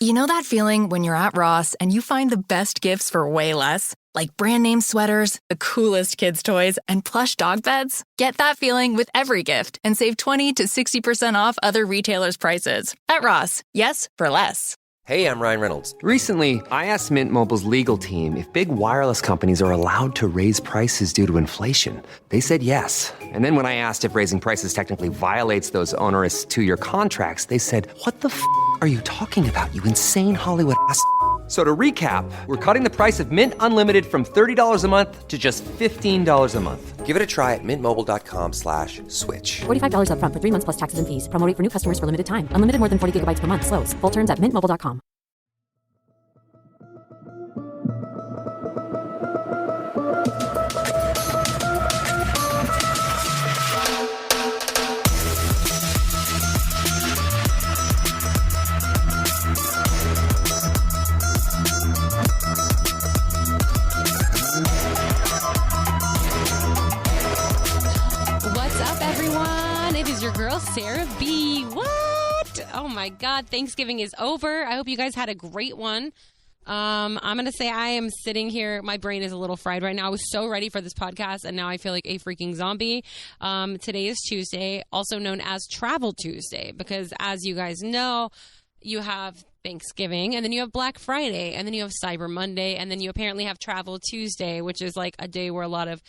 You know that feeling when you're at Ross and you find the best gifts for way less? Like brand name sweaters, the coolest kids' toys, and plush dog beds? Get that feeling with every gift and save 20 to 60% off other retailers' prices. At Ross, yes, for less. Hey, I'm Ryan Reynolds. Recently, I asked Mint Mobile's legal team if big wireless companies are allowed to raise prices due to inflation. They said yes. And then when I asked if raising prices technically violates those onerous 2-year contracts, they said, "What the f*** are you talking about, you insane Hollywood ass?" So to recap, we're cutting the price of Mint Unlimited from $30 a month to just $15 a month. Give it a try at mintmobile.com/switch. $45 up front for 3 months plus taxes and fees. Promo rate for new customers for limited time. Unlimited more than 40 gigabytes per month. Slows full terms at mintmobile.com. Your girl Sarah B. What? Oh my God, Thanksgiving is over. I hope you guys had a great one. I'm gonna say I am sitting here, my brain is a little fried right now. I was so ready for this podcast and now I feel like a freaking zombie. Today is Tuesday, also known as Travel Tuesday, because as you guys know, you have Thanksgiving and then you have Black Friday and then you have Cyber Monday and then you apparently have Travel Tuesday, which is like a day where a lot of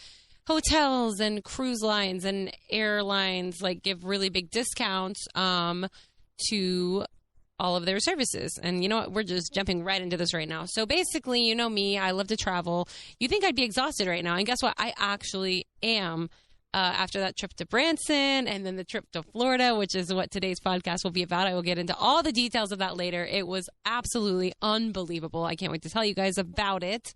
hotels and cruise lines and airlines like give really big discounts to all of their services. And you know what? We're just jumping right into this right now. So basically, you know me, I love to travel. You think I'd be exhausted right now. And guess what? I actually am. After that trip to Branson and then the trip to Florida, which is what today's podcast will be about. I will get into all the details of that later. It was absolutely unbelievable. I can't wait to tell you guys about it.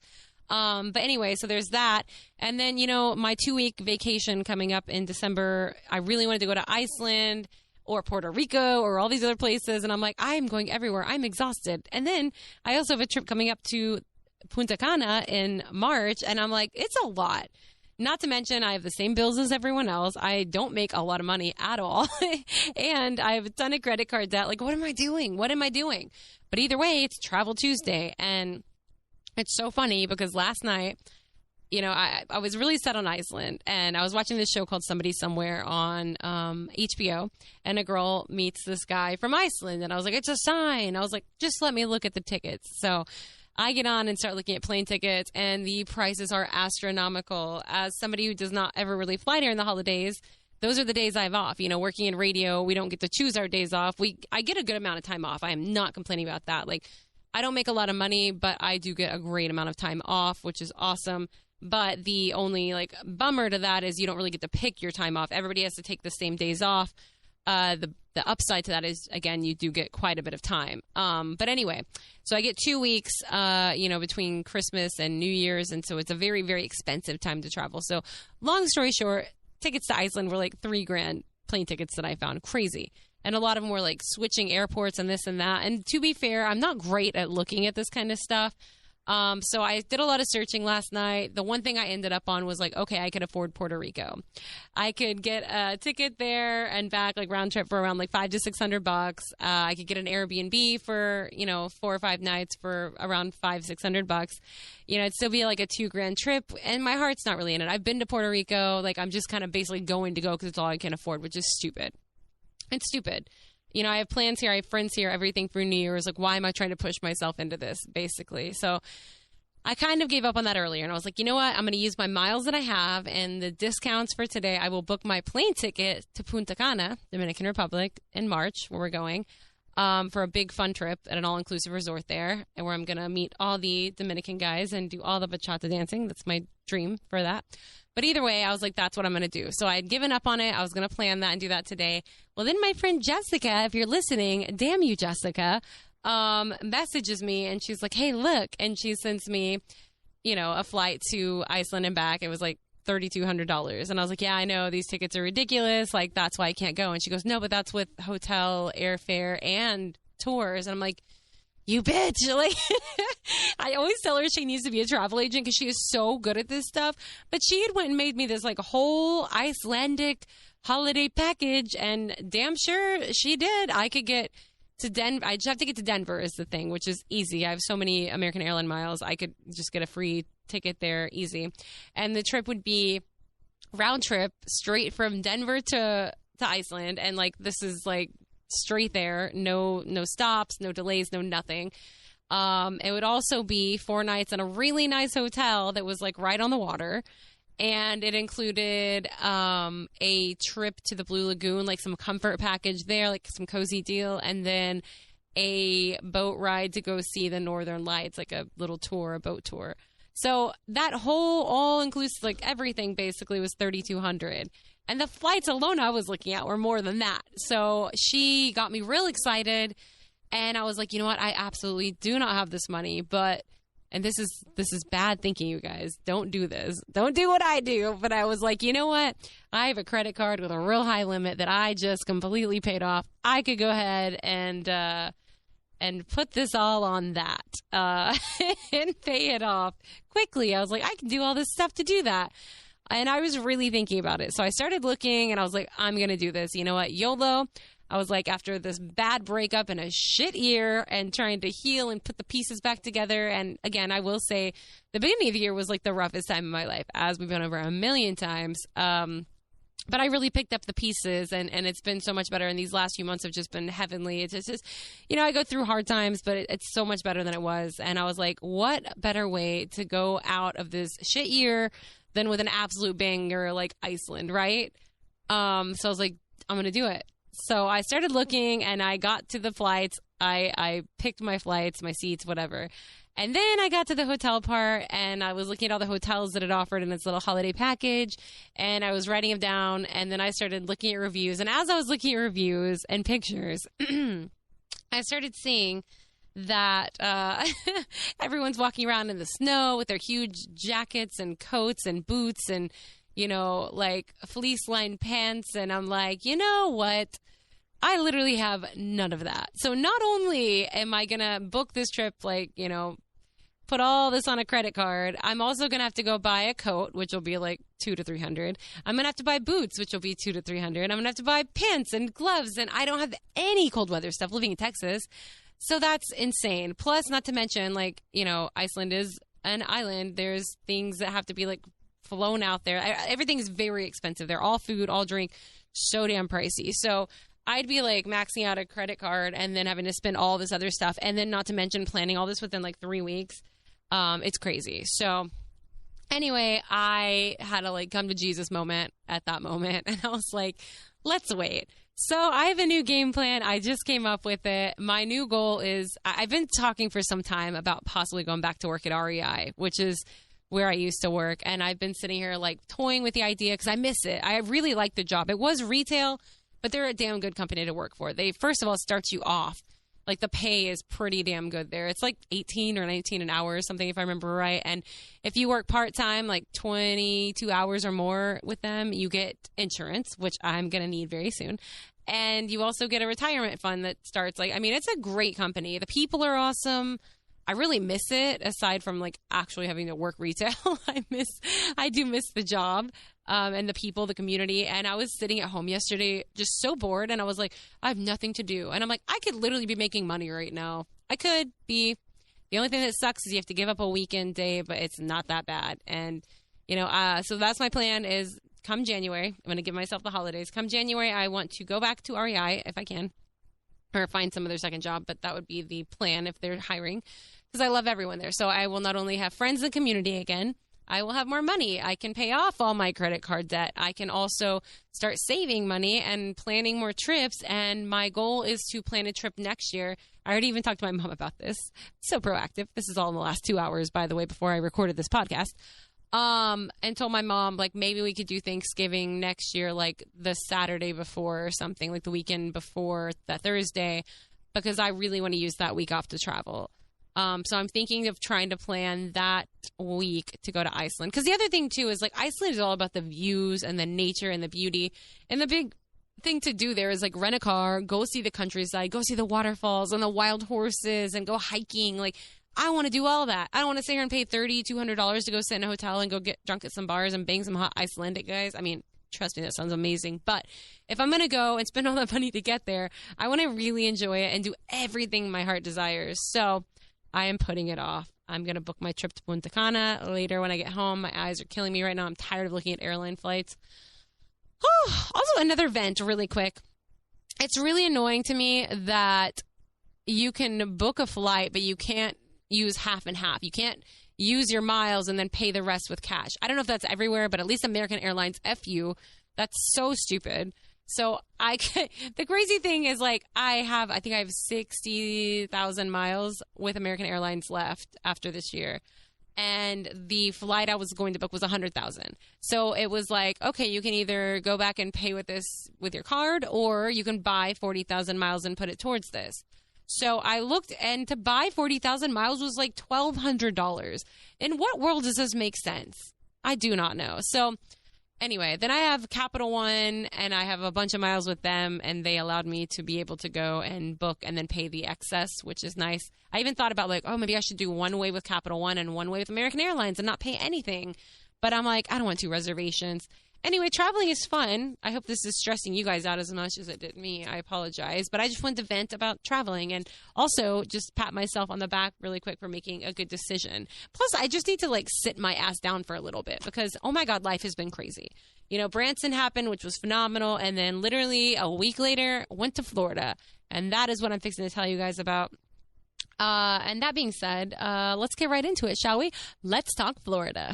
But anyway, so there's that. And then, you know, my 2-week vacation coming up in December, I really wanted to go to Iceland or Puerto Rico or all these other places. And I'm like, I'm going everywhere. I'm exhausted. And then I also have a trip coming up to Punta Cana in March. And I'm like, it's a lot. Not to mention, I have the same bills as everyone else. I don't make a lot of money at all. And I have a ton of credit card debt. Like, what am I doing? What am I doing? But either way, it's Travel Tuesday. And it's so funny because last night, you know, I was really set on Iceland and I was watching this show called Somebody Somewhere on HBO, and a girl meets this guy from Iceland and I was like, it's a sign. I was like, just let me look at the tickets. So I get on and start looking at plane tickets and the prices are astronomical. As somebody who does not ever really fly during the holidays, those are the days I have off. You know, working in radio, we don't get to choose our days off. I get a good amount of time off. I am not complaining about that. Like, I don't make a lot of money, but I do get a great amount of time off, which is awesome. But the only like bummer to that is you don't really get to pick your time off. Everybody has to take the same days off. The upside to that is, again, you do get quite a bit of time. But anyway, so I get 2 weeks, you know, between Christmas and New Year's. And so it's a very, very expensive time to travel. So long story short, tickets to Iceland were like $3,000 plane tickets that I found. Crazy. And a lot of them were like switching airports and this and that. And to be fair, I'm not great at looking at this kind of stuff. So I did a lot of searching last night. The one thing I ended up on was like, okay, I could afford Puerto Rico. I could get a ticket there and back, like round trip for around like $500 to $600. I could get an Airbnb for, you know, 4 or 5 nights for around $500-600. You know, it'd still be like a $2,000 trip. And my heart's not really in it. I've been to Puerto Rico. Like, I'm just kind of basically going to go because it's all I can afford, which is stupid. It's stupid. You know, I have plans here. I have friends here, everything for New Year's. Like, why am I trying to push myself into this, basically? So I kind of gave up on that earlier. And I was like, you know what? I'm going to use my miles that I have and the discounts for today. I will book my plane ticket to Punta Cana, Dominican Republic, in March, where we're going, for a big fun trip at an all-inclusive resort there, and where I'm going to meet all the Dominican guys and do all the bachata dancing. That's my dream for that. But either way, I was like, that's what I'm going to do. So I had given up on it. I was going to plan that and do that today. Well, then my friend Jessica, if you're listening, damn you, Jessica, messages me and she's like, hey, look. And she sends me, you know, a flight to Iceland and back. It was like $3,200. And I was like, yeah, I know these tickets are ridiculous. Like, that's why I can't go. And she goes, no, but that's with hotel, airfare, and tours. And I'm like, you bitch. Like, I always tell her she needs to be a travel agent because she is so good at this stuff. But she had went and made me this like whole Icelandic holiday package, and damn sure she did. I could get to Denver. I just have to get to Denver is the thing, which is easy. I have so many American airline miles. I could just get a free ticket there, easy. And the trip would be round trip straight from Denver to Iceland. And like, this is like straight there. No stops, no delays, no nothing. It would also be 4 nights in a really nice hotel that was like right on the water. And it included a trip to the Blue Lagoon, like some comfort package there, like some cozy deal, and then a boat ride to go see the Northern Lights, like a little tour, a boat tour. So that whole all-inclusive, like everything basically was $3,200. And the flights alone I was looking at were more than that. So she got me real excited, and I was like, you know what? I absolutely do not have this money, but... And this is bad thinking, you guys. Don't do this. Don't do what I do. But I was like, you know what? I have a credit card with a real high limit that I just completely paid off. I could go ahead and put this all on that and pay it off quickly. I was like, I can do all this stuff to do that. And I was really thinking about it. So I started looking, and I was like, I'm going to do this. You know what? YOLO. I was like, after this bad breakup and a shit year and trying to heal and put the pieces back together. And again, I will say the beginning of the year was like the roughest time of my life, as we've been over a million times. But I really picked up the pieces, and it's been so much better. And these last few months have just been heavenly. It's just, you know, I go through hard times, but it's so much better than it was. And I was like, what better way to go out of this shit year than with an absolute banger like Iceland, right? So I was like, I'm going to do it. So I started looking, and I got to the flights. I picked my flights, my seats, whatever. And then I got to the hotel part, and I was looking at all the hotels that it offered in its little holiday package, and I was writing them down, and then I started looking at reviews. And as I was looking at reviews and pictures, I started seeing that everyone's walking around in the snow with their huge jackets and coats and boots and, you know, like fleece-lined pants. And I'm like, you know what? I literally have none of that. So not only am I going to book this trip, like, you know, put all this on a credit card, I'm also going to have to go buy a coat, which will be like $200 to $300. I'm going to have to buy boots, which will be $200 to $300. I'm going to have to buy pants and gloves, and I don't have any cold weather stuff living in Texas. So that's insane. Plus, not to mention, like, you know, Iceland is an island. There's things that have to be like flown out there. Everything is very expensive. They're all food, all drink, so damn pricey. So I'd be like maxing out a credit card and then having to spend all this other stuff, and then not to mention planning all this within like 3 weeks. It's crazy. So anyway, I had a like come to Jesus moment at that moment, and I was like, let's wait. So I have a new game plan. I just came up with it. My new goal is, I've been talking for some time about possibly going back to work at REI, which is where I used to work. And I've been sitting here like toying with the idea because I miss it. I really like the job. It was retail, but they're a damn good company to work for. They, first of all, start you off. Like the pay is pretty damn good there. It's like 18 or 19 an hour or something, if I remember right. And if you work part-time, like 22 hours or more with them, you get insurance, which I'm going to need very soon. And you also get a retirement fund that starts like, I mean, it's a great company. The people are awesome. I really miss it, aside from like actually having to work retail. I do miss the job and the people, the community. And I was sitting at home yesterday just so bored, and I was like, I have nothing to do. And I'm like, I could literally be making money right now. I could be. The only thing that sucks is you have to give up a weekend day, but it's not that bad. And, you know, so that's my plan is come January. I'm going to give myself the holidays. Come January, I want to go back to REI if I can, or find some other second job. But that would be the plan if they're hiring, because I love everyone there. So I will not only have friends in the community again, I will have more money. I can pay off all my credit card debt. I can also start saving money and planning more trips. And my goal is to plan a trip next year. I already even talked to my mom about this. So proactive. This is all in the last 2 hours, by the way, before I recorded this podcast. And told my mom, like, maybe we could do Thanksgiving next year, like the Saturday before or something, like the weekend before that Thursday, because I really want to use that week off to travel. So I'm thinking of trying to plan that week to go to Iceland. Because the other thing, too, is like Iceland is all about the views and the nature and the beauty. And the big thing to do there is like rent a car, go see the countryside, go see the waterfalls and the wild horses and go hiking. Like, I want to do all that. I don't want to sit here and pay $200 to go sit in a hotel and go get drunk at some bars and bang some hot Icelandic guys. I mean, Trust me, that sounds amazing. But if I'm going to go and spend all that money to get there, I want to really enjoy it and do everything my heart desires. So I am putting it off. I'm going to book my trip to Punta Cana later when I get home. My eyes are killing me right now. I'm tired of looking at airline flights. Also, another vent really quick. It's really annoying to me that you can book a flight, but you can't use half and half. You can't use your miles and then pay the rest with cash. I don't know if that's everywhere, but at least American Airlines, F you. That's so stupid. So the crazy thing is, like, I think I have 60,000 miles with American Airlines left after this year. And the flight I was going to book was 100,000. So it was like, okay, you can either go back and pay with this with your card, or you can buy 40,000 miles and put it towards this. So I looked, and to buy 40,000 miles was like $1,200. In what world does this make sense? I do not know. So anyway, then I have Capital One, and I have a bunch of miles with them, and they allowed me to be able to go and book and then pay the excess, which is nice. I even thought about, like, oh, maybe I should do one way with Capital One and one way with American Airlines and not pay anything. But I'm like, I don't want 2 reservations. Anyway, traveling is fun. I hope this is stressing you guys out as much as it did me. I apologize. But I just wanted to vent about traveling, and also just pat myself on the back really quick for making a good decision. Plus, I just need to, like, sit my ass down for a little bit because, oh my God, life has been crazy. You know, Branson happened, which was phenomenal. And then literally a week later, went to Florida. And that is what I'm fixing to tell you guys about. And that being said, let's get right into it, shall we? Let's talk Florida.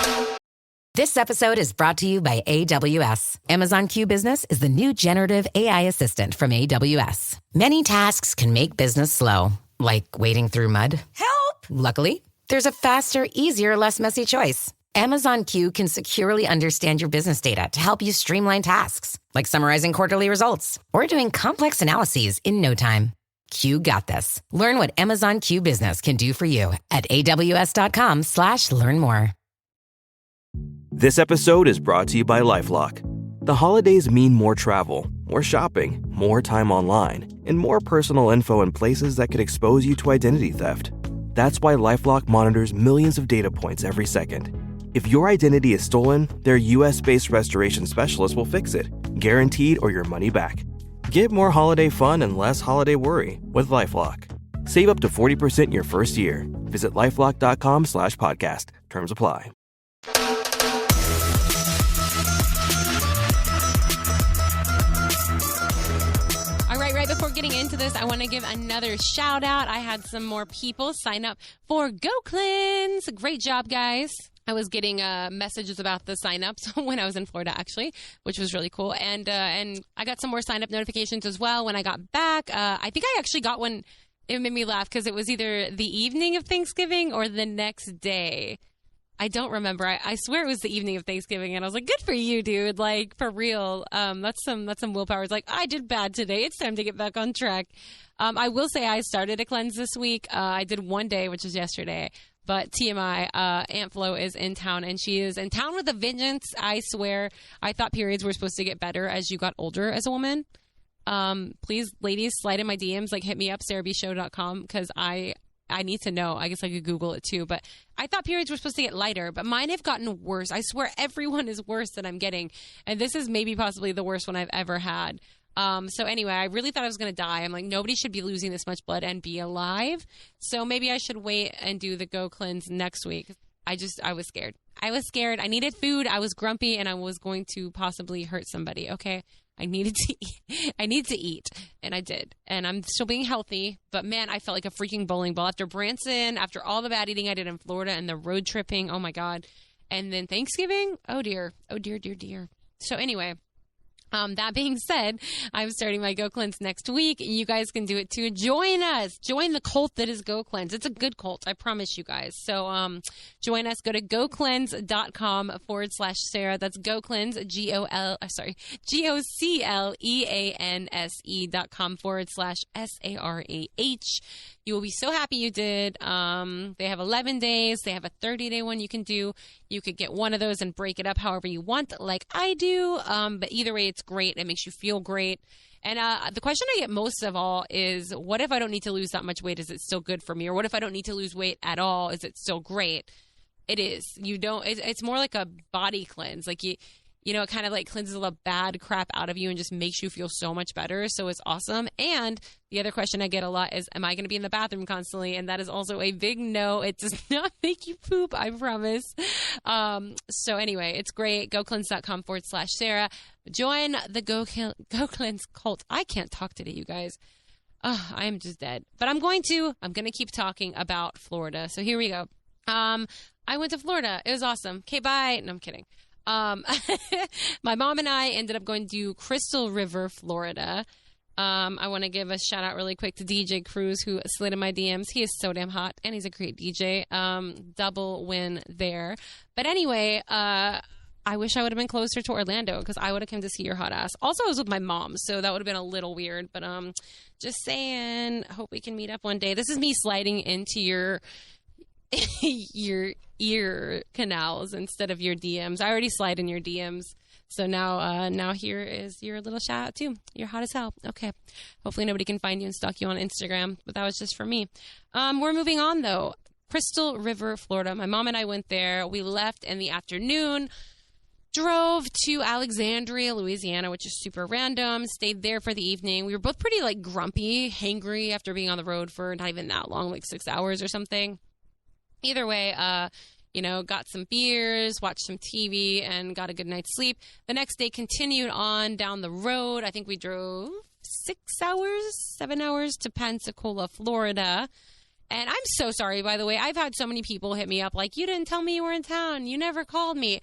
This episode is brought to you by AWS. Amazon Q Business is the new generative AI assistant from AWS. Many tasks can make business slow, like wading through mud. Help! Luckily, there's a faster, easier, less messy choice. Amazon Q can securely understand your business data to help you streamline tasks, like summarizing quarterly results or doing complex analyses in no time. Q got this. Learn what Amazon Q Business can do for you at aws.com/learn more. This episode is brought to you by LifeLock. The holidays mean more travel, more shopping, more time online, and more personal info in places that could expose you to identity theft. That's why LifeLock monitors millions of data points every second. If your identity is stolen, their US-based restoration specialist will fix it, guaranteed, or your money back. Get more holiday fun and less holiday worry with LifeLock. Save up to 40% your first year. Visit LifeLock.com/podcast. Terms apply. Right before getting into this, I want to give another shout out. I had some more people sign up for Go Cleanse. Great job, guys. I was getting messages about the signups when I was in Florida, actually, which was really cool. And I got some more sign up notifications as well when I got back. I think I actually got one. It made me laugh because it was either the evening of Thanksgiving or the next day. I don't remember. I swear it was the evening of Thanksgiving, and I was like, good for you, dude. Like, for real. That's some willpower. It's like, I did bad today. It's time to get back on track. I will say I started a cleanse this week. I did one day, which was yesterday. But TMI, Aunt Flo is in town, and she is in town with a vengeance. I swear. I thought periods were supposed to get better as you got older as a woman. Please, ladies, slide in my DMs. Like, hit me up, sarahbshow.com, because I need to know. I guess I could Google it too. But I thought periods were supposed to get lighter, but mine have gotten worse. I swear everyone is worse than I'm getting. And this is maybe possibly the worst one I've ever had. So anyway, I really thought I was going to die. I'm like, nobody should be losing this much blood and be alive. So maybe I should wait and do the Go Cleanse next week. I was scared. I was scared. I needed food. I was grumpy, and I was going to possibly hurt somebody. Okay. I needed to eat. I need to eat, and I did. And I'm still being healthy, but man, I felt like a freaking bowling ball after Branson, after all the bad eating I did in Florida and the road tripping. Oh my God. And then Thanksgiving. Oh dear. Oh dear, dear, dear. So anyway, that being said, I'm starting my Go Cleanse next week. You guys can do it too. Join us. Join the cult that is Go Cleanse. It's a good cult. I promise you guys. So join us. Go to gocleanse.com/Sarah. That's Go Cleanse, GOCLEANSE.com/SARAH. You will be so happy you did. They have 11 days. They have a 30-day one you can do. You could get one of those and break it up however you want, like I do. But either way, it's great. It makes you feel great. And the question I get most of all is, what if I don't need to lose that much weight? Is it still good for me? Or what if I don't need to lose weight at all? Is it still great? It is. You don't. It's more like a body cleanse. Like You know, it kind of like cleanses all the bad crap out of you and just makes you feel so much better. So it's awesome. And the other question I get a lot is, am I going to be in the bathroom constantly? And that is also a big no. It does not make you poop, I promise. So anyway, it's great. GoCleanse.com/Sarah. Join the Go Cleanse cult. I can't talk today, you guys. I am just dead. But I'm going to keep talking about Florida. So here we go. I went to Florida. It was awesome. Okay, bye. No, I'm kidding. My mom and I ended up going to Crystal River, Florida. I want to give a shout out really quick to DJ Cruz, who slid in my DMs. He is so damn hot, and he's a great DJ. Double win there. But anyway, I wish I would have been closer to Orlando because I would have come to see your hot ass. Also, I was with my mom, so that would have been a little weird. But just saying, hope we can meet up one day. This is me sliding into your ear canals instead of your DMs. I already slide in your DMs. So now here is your little shout out too. You're hot as hell. Okay. Hopefully nobody can find you and stalk you on Instagram, but that was just for me. We're moving on though. Crystal River, Florida. My mom and I went there. We left in the afternoon, drove to Alexandria, Louisiana, which is super random. Stayed there for the evening. We were both pretty like grumpy, hangry after being on the road for not even that long, like 6 hours or something. Either way, got some beers, watched some TV, and got a good night's sleep. The next day continued on down the road. I think we drove 7 hours to Pensacola, Florida. And I'm so sorry, by the way. I've had so many people hit me up like, you didn't tell me you were in town. You never called me.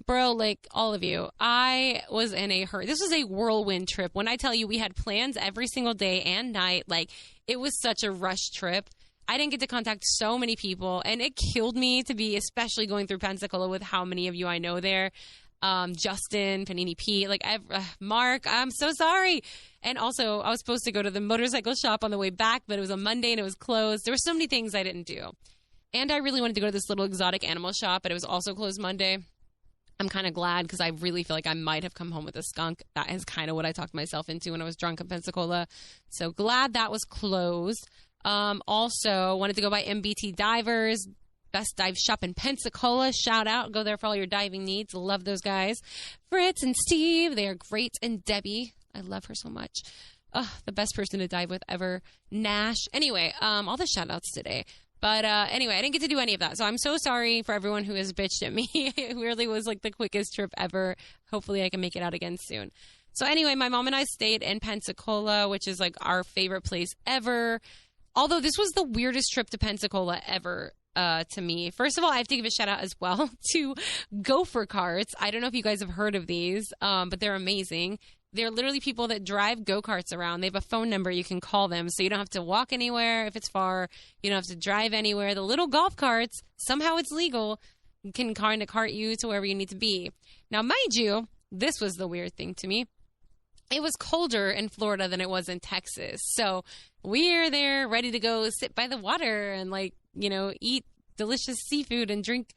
Bro, like all of you, I was in a hurry. This was a whirlwind trip. When I tell you we had plans every single day and night, like it was such a rush trip. I didn't get to contact so many people, and it killed me to be especially going through Pensacola with how many of you I know there. Justin, Panini Pete, Mark, I'm so sorry. And also, I was supposed to go to the motorcycle shop on the way back, but it was a Monday and it was closed. There were so many things I didn't do. And I really wanted to go to this little exotic animal shop, but it was also closed Monday. I'm kind of glad because I really feel like I might have come home with a skunk. That is kind of what I talked myself into when I was drunk in Pensacola. So glad that was closed. Also wanted to go by MBT Divers, best dive shop in Pensacola. Shout out. Go there for all your diving needs. Love those guys. Fritz and Steve, they are great. And Debbie, I love her so much. The best person to dive with ever. Nash. Anyway, all the shout outs today. But anyway, I didn't get to do any of that. So I'm so sorry for everyone who has bitched at me. It really was like the quickest trip ever. Hopefully I can make it out again soon. So anyway, my mom and I stayed in Pensacola, which is like our favorite place ever. Although this was the weirdest trip to Pensacola ever to me. First of all, I have to give a shout out as well to gopher carts. I don't know if you guys have heard of these, but they're amazing. They're literally people that drive go-karts around. They have a phone number you can call them, so you don't have to walk anywhere if it's far. You don't have to drive anywhere. The little golf carts, somehow it's legal, can kind of cart you to wherever you need to be. Now, mind you, this was the weird thing to me. It was colder in Florida than it was in Texas. So we're there ready to go sit by the water and eat delicious seafood and drink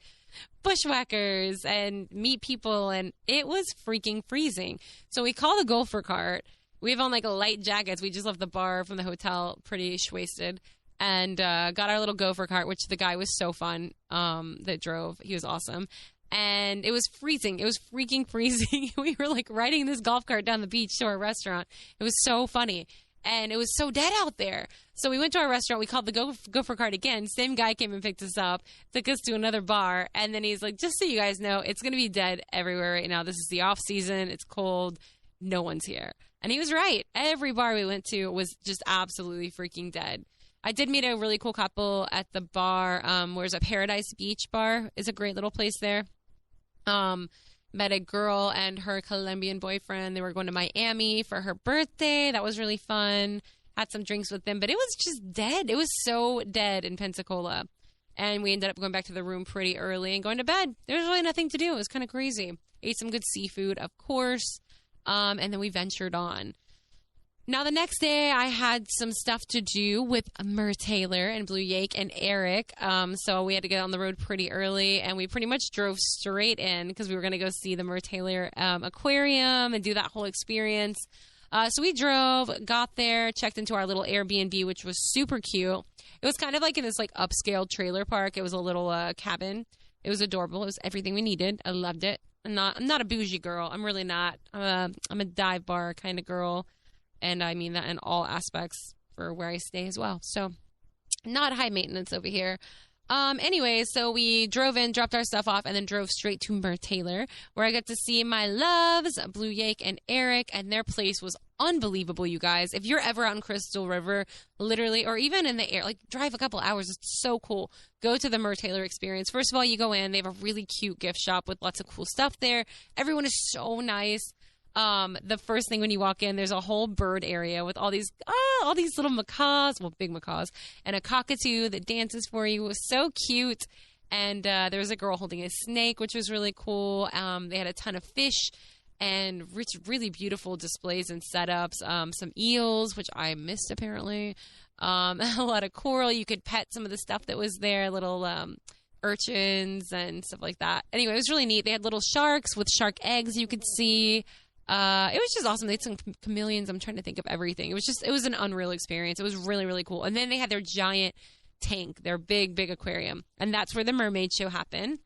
bushwhackers and meet people. And it was freaking freezing. So we call the gopher cart. We have on light jackets. We just left the bar from the hotel pretty wasted and got our little gopher cart, which the guy was so fun that drove. He was awesome. And it was freezing. It was freaking freezing. We were riding this golf cart down the beach to our restaurant. It was so funny. And it was so dead out there. So we went to our restaurant. We called the gopher cart again. Same guy came and picked us up, took us to another bar. And then he's like, just so you guys know, it's going to be dead everywhere right now. This is the off season. It's cold. No one's here. And he was right. Every bar we went to was just absolutely freaking dead. I did meet a really cool couple at the bar. Where's a Paradise Beach bar? It's a great little place there. Met a girl and her Colombian boyfriend. They were going to Miami for her birthday. That was really fun. Had some drinks with them, but it was just dead. It was so dead in Pensacola. And we ended up going back to the room pretty early and going to bed. There was really nothing to do. It was kind of crazy. Ate some good seafood, of course. And then we ventured on. Now, the next day, I had some stuff to do with Mer Taylor and Blue Yake and Eric. So we had to get on the road pretty early, and we pretty much drove straight in because we were going to go see the Mer Taylor aquarium and do that whole experience. So we drove, got there, checked into our little Airbnb, which was super cute. It was kind of in this upscale trailer park. It was a little cabin. It was adorable. It was everything we needed. I loved it. I'm not a bougie girl. I'm really not. I'm a dive bar kind of girl, and I mean that in all aspects for where I stay as well. So not high maintenance over here. Anyway, so we drove in, dropped our stuff off, and then drove straight to Mertailor, where I got to see my loves, Blue Yake and Eric, and their place was unbelievable, you guys. If you're ever out in Crystal River, literally, or even in the air, like drive a couple hours, it's so cool. Go to the Mertailor experience. First of all, you go in, they have a really cute gift shop with lots of cool stuff there. Everyone is so nice. The first thing when you walk in, there's a whole bird area with all these little macaws, well, big macaws, and a cockatoo that dances for you. It was so cute. And there was a girl holding a snake, which was really cool. They had a ton of fish and really beautiful displays and setups. Some eels, which I missed apparently. A lot of coral. You could pet some of the stuff that was there, little urchins and stuff like that. Anyway, it was really neat. They had little sharks with shark eggs you could see. It was just awesome. They had some chameleons. I'm trying to think of everything. It was an unreal experience. It was really, really cool. And then they had their giant tank, their big, big aquarium. And that's where the mermaid show happened.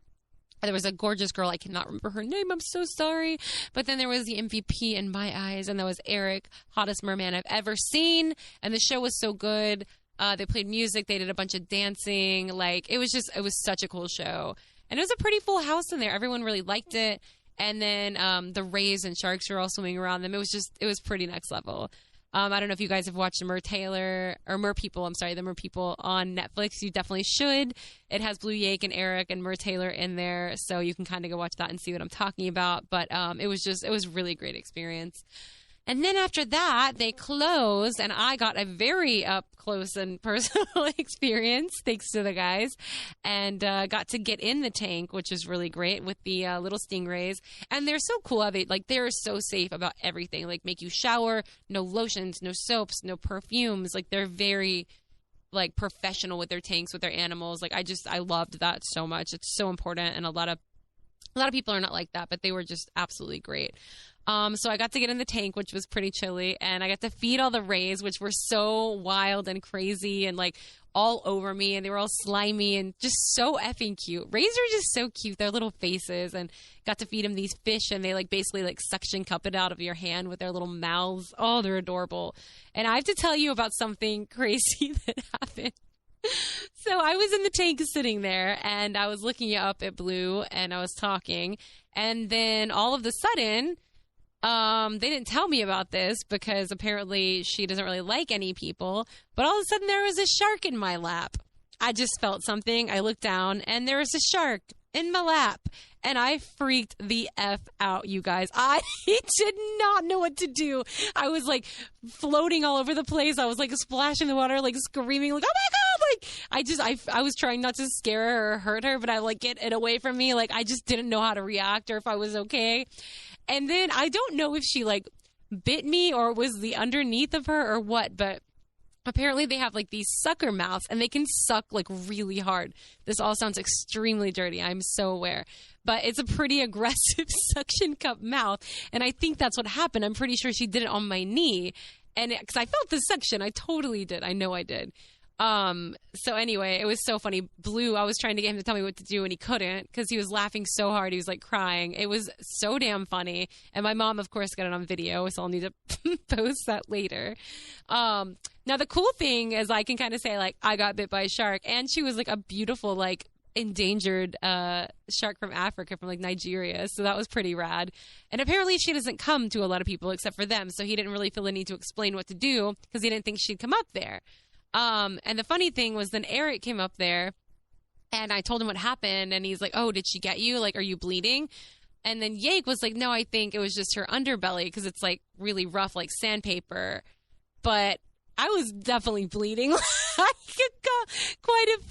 There was a gorgeous girl. I cannot remember her name. I'm so sorry. But then there was the MVP in my eyes, and that was Eric, hottest merman I've ever seen. And the show was so good. They played music. They did a bunch of dancing. It was such a cool show. And it was a pretty full house in there. Everyone really liked it. And then the rays and sharks were all swimming around them. It was pretty next level. I don't know if you guys have watched the the Mer People on Netflix. You definitely should. It has Blue Yake and Eric and Mertailor in there, so you can kind of go watch that and see what I'm talking about. But it was a really great experience. And then after that, they closed, and I got a very up close and personal experience, thanks to the guys, and got to get in the tank, which is really great, with the little stingrays. And they're so cool. They're so safe about everything. Make you shower, no lotions, no soaps, no perfumes. They're very professional with their tanks, with their animals. I loved that so much. It's so important, and a lot of people are not like that, but they were just absolutely great. So I got to get in the tank, which was pretty chilly, and I got to feed all the rays, which were so wild and crazy and all over me, and they were all slimy and just so effing cute. Rays are just so cute, their little faces, and got to feed them these fish, and they basically suction cup it out of your hand with their little mouths. Oh, they're adorable. And I have to tell you about something crazy that happened. So I was in the tank sitting there, and I was looking up at Blue, and I was talking, and then all of a sudden, they didn't tell me about this because apparently she doesn't really like any people, but all of a sudden there was a shark in my lap. I just felt something. I looked down, and there was a shark in my lap, and I freaked the F out, you guys. I did not know what to do. I was floating all over the place. I was splashing the water, screaming, oh my God. I was trying not to scare her or hurt her, but I get it away from me. I just didn't know how to react or if I was okay. And then I don't know if she bit me or was the underneath of her or what, but apparently they have these sucker mouths, and they can suck really hard. This all sounds extremely dirty. I'm so aware, but it's a pretty aggressive suction cup mouth. And I think that's what happened. I'm pretty sure she did it on my knee, and because I felt the suction, I totally did. I know I did. So anyway, it was so funny. Blue, I was trying to get him to tell me what to do, and he couldn't because he was laughing so hard. He was crying. It was so damn funny. And my mom, of course, got it on video, so I'll need to post that later. Now the cool thing is I can kind of say I got bit by a shark, and she was a beautiful, endangered, shark from Africa, from Nigeria. So that was pretty rad. And apparently she doesn't come to a lot of people except for them. So he didn't really feel the need to explain what to do because he didn't think she'd come up there. And the funny thing was then Eric came up there, and I told him what happened, and he's like, oh, did she get you? Are you bleeding? And then Yake was like, no, I think it was just her underbelly because it's really rough, like sandpaper. But I was definitely bleeding. I got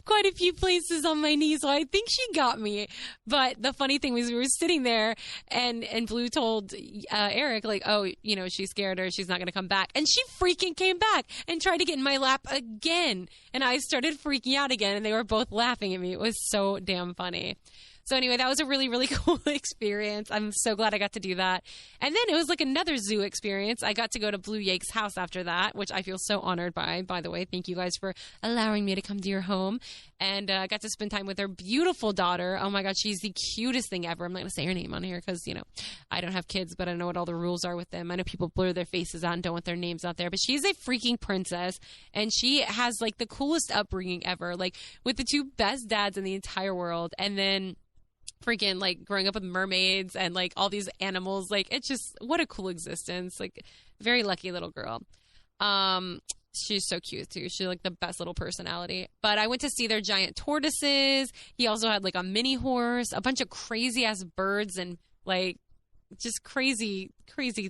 quite a few places on my knee, so I think she got me. But the funny thing was we were sitting there, and Blue told Eric, oh, she's scared her, she's not going to come back. And she freaking came back and tried to get in my lap again. And I started freaking out again, and they were both laughing at me. It was so damn funny. So anyway, that was a really, really cool experience. I'm so glad I got to do that. And then it was like another zoo experience. I got to go to Blue Yake's house after that, which I feel so honored by the way. Thank you guys for allowing me to come to your home. And I got to spend time with their beautiful daughter. Oh my God, she's the cutest thing ever. I'm not going to say her name on here because, I don't have kids, but I know what all the rules are with them. I know people blur their faces out and don't want their names out there, but she's a freaking princess. And she has like the coolest upbringing ever, like with the two best dads in the entire world. And then freaking like growing up with mermaids and like all these animals. Like it's just, what a cool existence. Like very lucky little girl. She's so cute too. She's like the best little personality. But I went to see their giant tortoises. He also had like a mini horse, a bunch of crazy ass birds, and like just crazy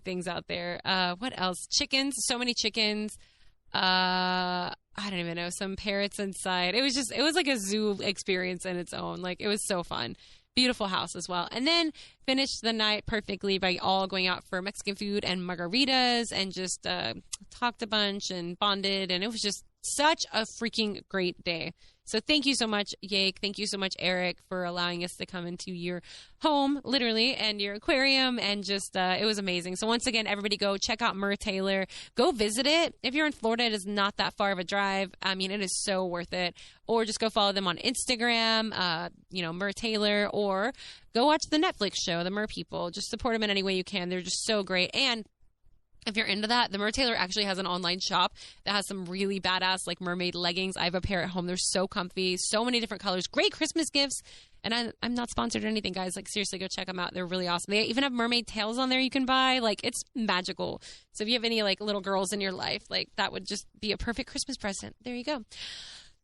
things out there. What else? Chickens. So many chickens. I don't even know. Some parrots inside. It was like a zoo experience in its own. Like it was so fun. Beautiful house as well. And then finished the night perfectly by all going out for Mexican food and margaritas and just talked a bunch and bonded. And it was just such a freaking great day. So thank you so much, Yake. Thank you so much, Eric, for allowing us to come into your home, literally, and your aquarium. And just, it was amazing. So once again, everybody go check out Mer Taylor. Go visit it. If you're in Florida, it is not that far of a drive. I mean, it is so worth it. Or just go follow them on Instagram, Mer Taylor, or go watch the Netflix show, The Mer People. Just support them in any way you can. They're just so great. And if you're into that, the Mer Taylor actually has an online shop that has some really badass like mermaid leggings. I have a pair at home. They're so comfy, so many different colors, great Christmas gifts. And I'm not sponsored or anything, guys. Like seriously, go check them out. They're really awesome. They even have mermaid tails on there you can buy. Like it's magical. So if you have any like little girls in your life, like that would just be a perfect Christmas present. There you go.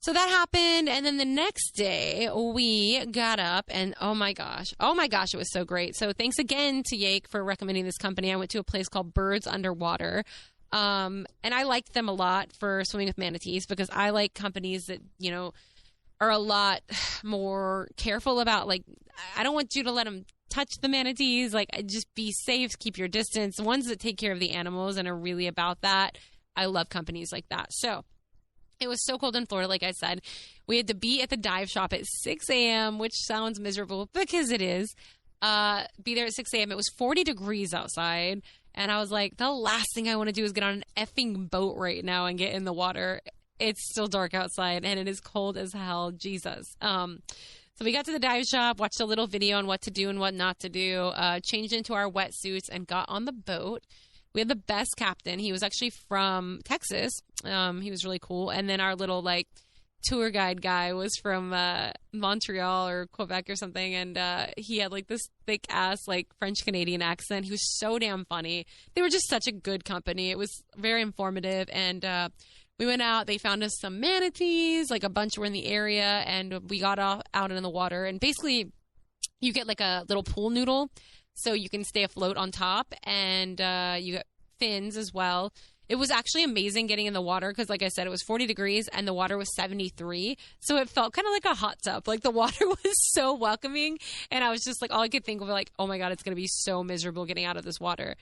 So that happened, and then the next day we got up, and oh my gosh, it was so great. So thanks again to Yake for recommending this company. I went to a place called Birds Underwater, and I liked them a lot for swimming with manatees because I like companies that, are a lot more careful about, like, I don't want you to let them touch the manatees. Like, just be safe, keep your distance. The ones that take care of the animals and are really about that, I love companies like that. So it was so cold in Florida, like I said. We had to be at the dive shop at 6 a.m., which sounds miserable because it is. Be there at 6 a.m. It was 40 degrees outside. And I was like, the last thing I want to do is get on an effing boat right now and get in the water. It's still dark outside and it is cold as hell. Jesus. So we got to the dive shop, watched a little video on what to do and what not to do, changed into our wetsuits and got on the boat. We had the best captain. He was actually from Texas. He was really cool. And then our little like tour guide guy was from Montreal or Quebec or something. And he had like this thick ass like French Canadian accent. He was so damn funny. They were just such a good company. It was very informative. And we went out. They found us some manatees. Like a bunch were in the area. And we got out in the water. And basically you get like a little pool noodle, so you can stay afloat on top, and you get fins as well. It was actually amazing getting in the water because, like I said, it was 40 degrees and the water was 73. So it felt kind of like a hot tub. Like the water was so welcoming, and I was just like, all I could think of like, oh my God, it's going to be so miserable getting out of this water.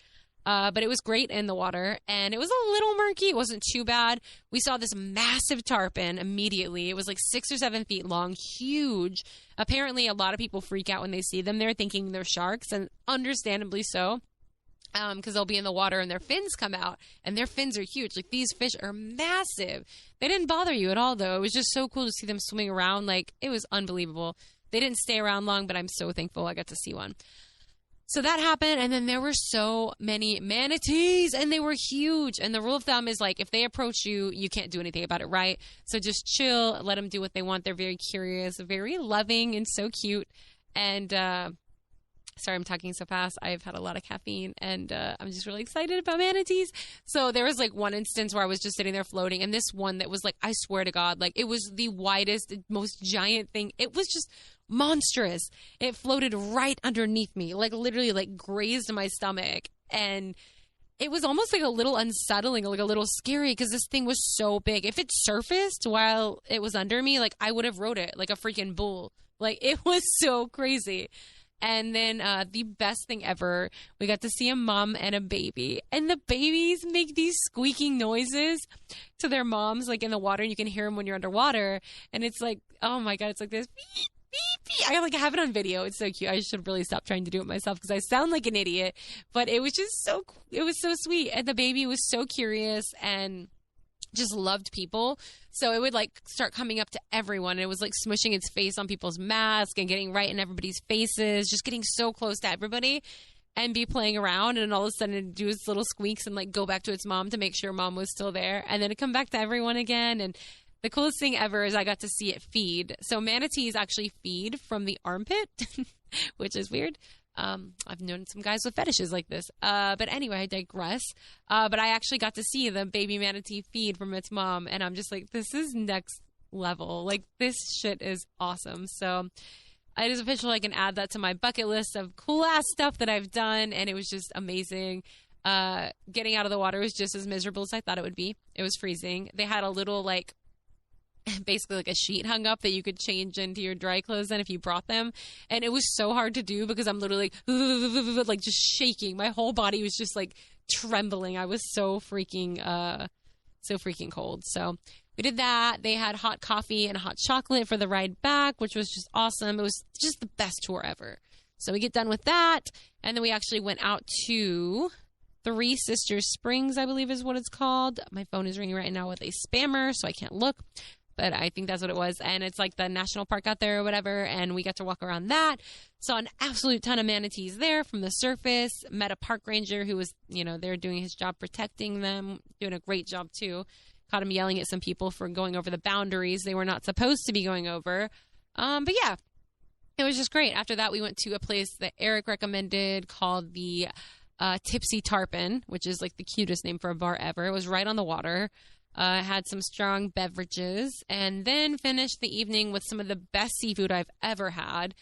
But it was great in the water, and it was a little murky. It wasn't too bad. We saw this massive tarpon immediately. It was like 6 or 7 feet long, huge. Apparently, a lot of people freak out when they see them. They're thinking they're sharks, and understandably so, because they'll be in the water and their fins come out, and their fins are huge. Like, these fish are massive. They didn't bother you at all, though. It was just so cool to see them swimming around. Like, it was unbelievable. They didn't stay around long, but I'm so thankful I got to see one. So that happened, and then there were so many manatees, and they were huge. And the rule of thumb is, like, if they approach you, you can't do anything about it, right? So just chill, let them do what they want. They're very curious, very loving, and so cute. And sorry, I'm talking so fast. I've had a lot of caffeine, and I'm just really excited about manatees. So there was, like, one instance where I was just sitting there floating, and this one that was, like, I swear to God, like, it was the widest, most giant thing. It was just monstrous. It floated right underneath me, like literally like grazed my stomach. And it was almost like a little unsettling, like a little scary, because this thing was so big. If it surfaced while it was under me, like I would have rode it like a freaking bull. Like it was so crazy. And then the best thing ever, we got to see a mom and a baby. And the babies make these squeaking noises to their moms, like in the water. And you can hear them when you're underwater. And it's like, oh my God, it's like this beep, beep, beep. I like have it on video. It's so cute. I should really stop trying to do it myself because I sound like an idiot. But it was just it was so sweet. And the baby was so curious and just loved people. So it would like start coming up to everyone. And it was like smushing its face on people's masks and getting right in everybody's faces, just getting so close to everybody and be playing around. And all of a sudden it'd do its little squeaks and like go back to its mom to make sure mom was still there. And then it'd come back to everyone again. And the coolest thing ever is I got to see it feed. So manatees actually feed from the armpit, which is weird. I've known some guys with fetishes like this. But anyway, I digress. But I actually got to see the baby manatee feed from its mom. And I'm just like, this is next level. Like, this shit is awesome. So it is official. I can add that to my bucket list of cool ass stuff that I've done. And it was just amazing. Getting out of the water was just as miserable as I thought it would be. It was freezing. They had a little like, basically like a sheet hung up that you could change into your dry clothes then if you brought them. And it was so hard to do because I'm literally like just shaking. My whole body was just like trembling. I was so freaking cold. So we did that. They had hot coffee and hot chocolate for the ride back, which was just awesome. It was just the best tour ever. So we get done with that. And then we actually went out to Three Sisters Springs, I believe is what it's called. My phone is ringing right now with a spammer, so I can't look. But I think that's what it was. And it's like the national park out there or whatever. And we got to walk around that. Saw an absolute ton of manatees there from the surface. Met a park ranger who was, there doing his job protecting them. Doing a great job, too. Caught him yelling at some people for going over the boundaries they were not supposed to be going over. But yeah, it was just great. After that, we went to a place that Eric recommended called the Tipsy Tarpon, which is like the cutest name for a bar ever. It was right on the water. Had some strong beverages and then finished the evening with some of the best seafood I've ever had.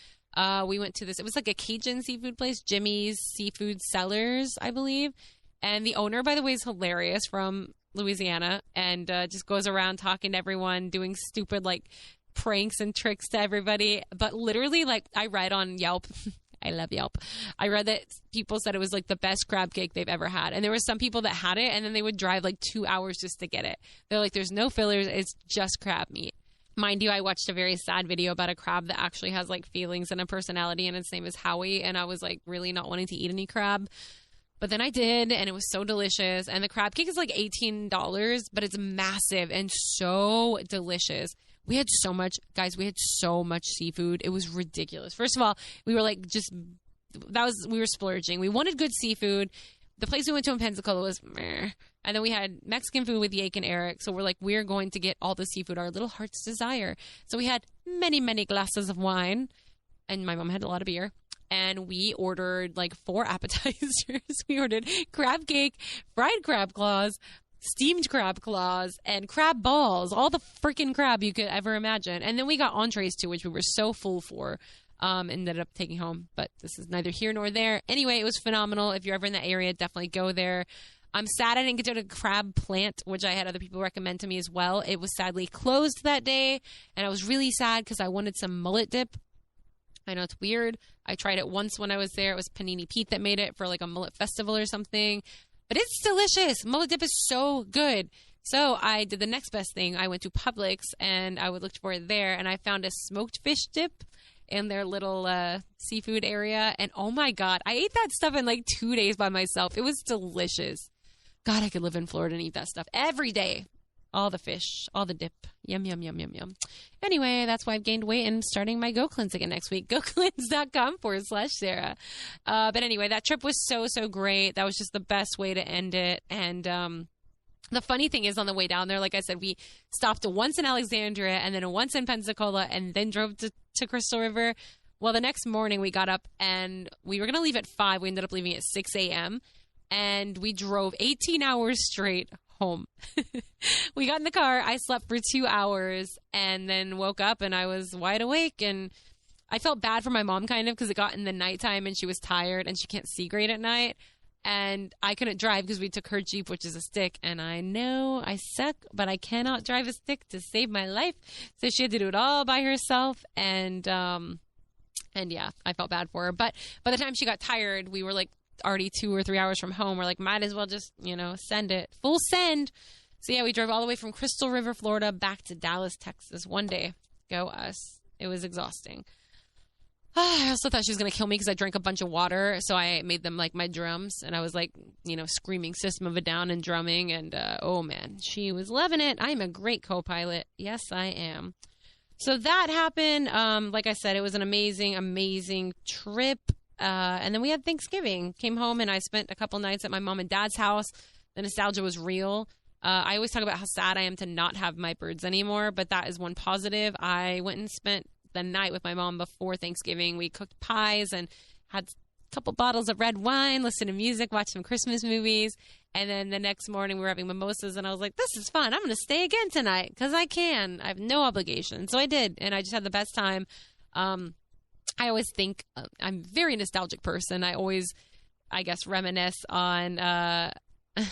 We went to it was like a Cajun seafood place, Jimmy's Seafood Cellars, I believe. And the owner, by the way, is hilarious, from Louisiana, and just goes around talking to everyone, doing stupid like pranks and tricks to everybody. But literally, like, I read on Yelp, I love Yelp. I read that people said it was like the best crab cake they've ever had. And there were some people that had it and then they would drive like 2 hours just to get it. They're like, there's no fillers. It's just crab meat. Mind you, I watched a very sad video about a crab that actually has like feelings and a personality, and its name is Howie. And I was like really not wanting to eat any crab. But then I did, and it was so delicious. And the crab cake is like $18, but it's massive and so delicious. We had so much, guys, we had so much seafood. It was ridiculous. First of all, we were like we were splurging. We wanted good seafood. The place we went to in Pensacola was meh. And then we had Mexican food with Yake and Eric. So we're like, we're going to get all the seafood our little hearts desire. So we had many, many glasses of wine. And my mom had a lot of beer. And we ordered like 4 appetizers. We ordered crab cake, fried crab claws, steamed crab claws, and crab balls, all the freaking crab you could ever imagine. And then we got entrees too, which we were so full for, ended up taking home. But this is neither here nor there. Anyway, it was phenomenal. If you're ever in that area, definitely go there. I'm sad I didn't get to go to Crab Plant, which I had other people recommend to me as well. It was sadly closed that day, and I was really sad because I wanted some mullet dip. I know it's weird. I tried it once when I was there. It was Panini Pete that made it for like a mullet festival or something. But it's delicious. Mullet dip is so good. So I did the next best thing. I went to Publix, and I looked for it there, and I found a smoked fish dip in their little seafood area. And oh my God, I ate that stuff in like 2 days by myself. It was delicious. God, I could live in Florida and eat that stuff every day. All the fish, all the dip. Yum, yum, yum, yum, yum. Anyway, that's why I've gained weight and starting my Go Cleanse again next week. GoCleanse.com/Sarah. But anyway, that trip was so, so great. That was just the best way to end it. And the funny thing is, on the way down there, like I said, we stopped once in Alexandria and then once in Pensacola and then drove to Crystal River. Well, the next morning we got up and we were going to leave at 5. We ended up leaving at 6 a.m. And we drove 18 hours straight home. We got in the car. I slept for 2 hours and then woke up and I was wide awake. And I felt bad for my mom kind of because it got in the nighttime and she was tired and she can't see great at night. And I couldn't drive because we took her Jeep, which is a stick. And I know I suck, but I cannot drive a stick to save my life. So she had to do it all by herself. And yeah, I felt bad for her. But by the time she got tired, we were like already 2 or 3 hours from home. We're like, might as well just, send it. Full send. So yeah, we drove all the way from Crystal River, Florida, back to Dallas, Texas one day. Go us. It was exhausting. I also thought she was going to kill me because I drank a bunch of water. So I made them like my drums, and I was like, screaming System of a Down and drumming. And oh man, she was loving it. I'm a great co-pilot. Yes, I am. So that happened. Like I said, it was an amazing, amazing trip. And then we had Thanksgiving. Came home and I spent a couple nights at my mom and dad's house. The nostalgia was real. I always talk about how sad I am to not have my birds anymore, but that is one positive. I went and spent the night with my mom before Thanksgiving. We cooked pies and had a couple bottles of red wine, listened to music, watched some Christmas movies. And then the next morning we were having mimosas, and I was like, this is fun. I'm going to stay again tonight because I can. I have no obligation. So I did, and I just had the best time. I always think I'm a very nostalgic person. I always, I guess, reminisce on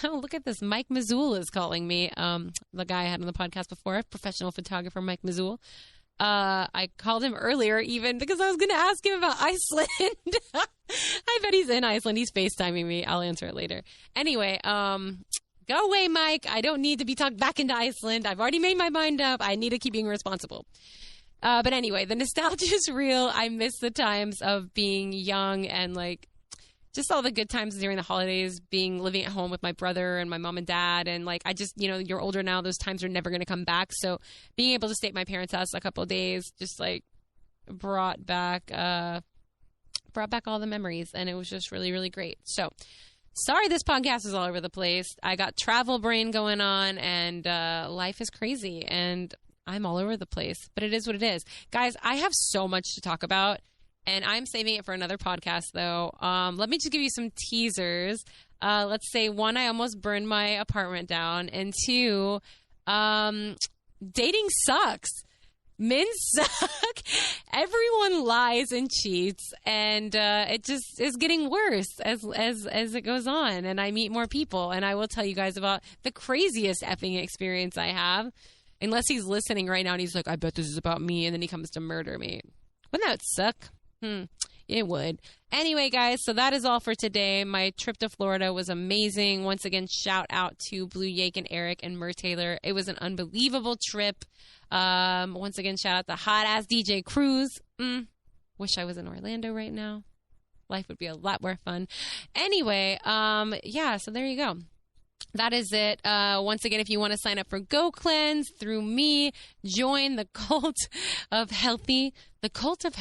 oh, look at this. Mike Mazul is calling me. The guy I had on the podcast before, professional photographer Mike Mazul. I called him earlier even because I was going to ask him about Iceland. I bet he's in Iceland. He's FaceTiming me. I'll answer it later. Anyway, go away, Mike. I don't need to be talked back into Iceland. I've already made my mind up. I need to keep being responsible. But anyway, the nostalgia is real. I miss the times of being young and like just all the good times during the holidays, living at home with my brother and my mom and dad. And like, I just, you're older now, those times are never going to come back. So being able to stay at my parents' house a couple of days, just like brought back all the memories. And it was just really, really great. So sorry, this podcast is all over the place. I got travel brain going on and life is crazy and I'm all over the place, but it is what it is. Guys, I have so much to talk about. And I'm saving it for another podcast, though. Let me just give you some teasers. Let's say, 1, I almost burned my apartment down. And 2, dating sucks. Men suck. Everyone lies and cheats. And it just is getting worse as it goes on. And I meet more people. And I will tell you guys about the craziest effing experience I have. Unless he's listening right now and he's like, I bet this is about me. And then he comes to murder me. Wouldn't that suck? It would. Anyway, guys, so that is all for today. My trip to Florida was amazing. Once again, shout out to Blue Yake and Eric and Mer Taylor. It was an unbelievable trip. Once again, shout out to hot ass DJ Cruz. Wish I was in Orlando right now. Life would be a lot more fun. Anyway, yeah, so there you go. That is it. Once again, if you want to sign up for Go Cleanse through me, join the cult of healthy, the cult of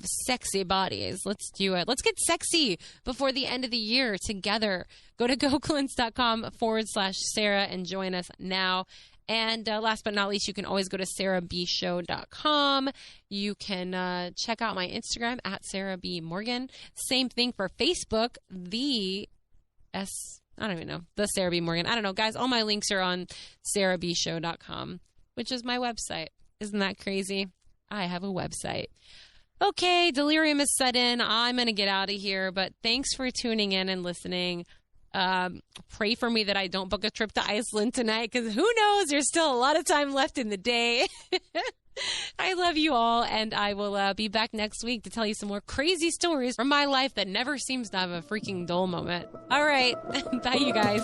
sexy bodies. Let's do it. Let's get sexy before the end of the year together. Go to gocleanse.com/Sarah and join us now. And last but not least, you can always go to sarahbshow.com. You can check out my Instagram at Sarah B. Morgan. Same thing for Facebook, the Sarah B. Morgan. I don't know, guys. All my links are on sarahbshow.com, which is my website. Isn't that crazy? I have a website. Okay, delirium is set in. I'm going to get out of here, but thanks for tuning in and listening. Pray for me that I don't book a trip to Iceland tonight, because who knows? There's still a lot of time left in the day. I love you all, and I will be back next week to tell you some more crazy stories from my life that never seems to have a freaking dull moment. All right. Bye, you guys.